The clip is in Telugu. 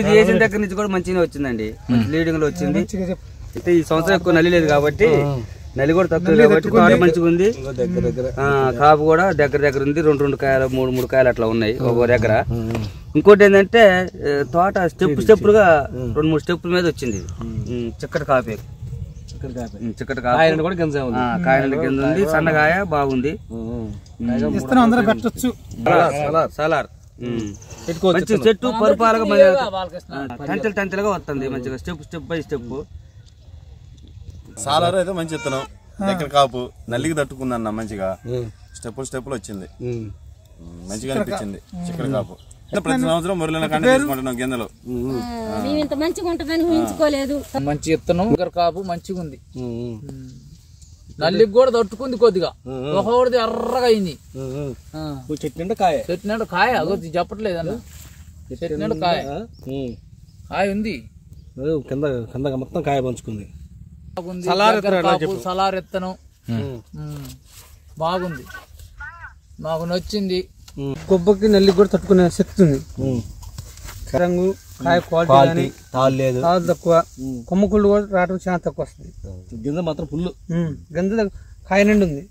ఇది వేసిన దగ్గర నుంచి కూడా మంచిగా వచ్చిందండి, లీడింగ్ లో వచ్చింది. అయితే ఈ సంవత్సరం ఎక్కువ నల్లి లేదు కాబట్టి, నల్లి కూడా తక్కువ కాబట్టి తోట మంచిగా ఉంది. కాపు కూడా దగ్గర ఉంది, 2 కాయలు 3 కాయలు అట్లా ఉన్నాయి ఒక్కో దగ్గర. ఇంకోటి ఏంటంటే తోట స్టెప్పులుగా 2-3 స్టెప్పుల మీద వచ్చింది. చిక్కటి కాపే, చిక్కటి కాయ కూడా కాయ కింద ఉంది, సన్నగాయ బాగుంది. సలార్ మంచి చెట్టు పరిపాలగా టంచెలుగా వస్తుంది మంచిగా, స్టెప్ బై స్టెప్. సాలార్ అయితే మంచి విత్తనం, దగ్గర కాపు, నల్లికి తట్టుకుందన్న మంచిగా, స్టెప్పులు వచ్చింది, మంచిగా అనిపించింది. చిక్కడి కాపు ప్రతి సంవత్సరం మురళిన కంటే తీసుకుంటున్నాం గింజలు. మంచి విత్తనం, దగ్గర కాపు మంచిగా ఉంది, నల్లికి కూడా తట్టుకుంది కొద్దిగా. ఒకటి ఎర్రగా అయింది, చెట్టు నిండా కాయ అది చెప్పట్లేదు అన్న, చెట్టు నిండా కాయ ఉంది, కింద మొత్తం కాయ పంచుకుంది. సలార్ విత్తనం బాగుంది, మాకు నచ్చింది. కొబ్బరికి నల్లికి కూడా తట్టుకునే శక్తి ఉంది. రంగు, కాయ క్వాలిటీ తాలు తక్కువ, కొమ్మకుళ్ళు కూడా రావడం చాలా తక్కువ వస్తుంది. గింజ మాత్రం ఫుల్, గింజ కాయ నిండు ఉంది.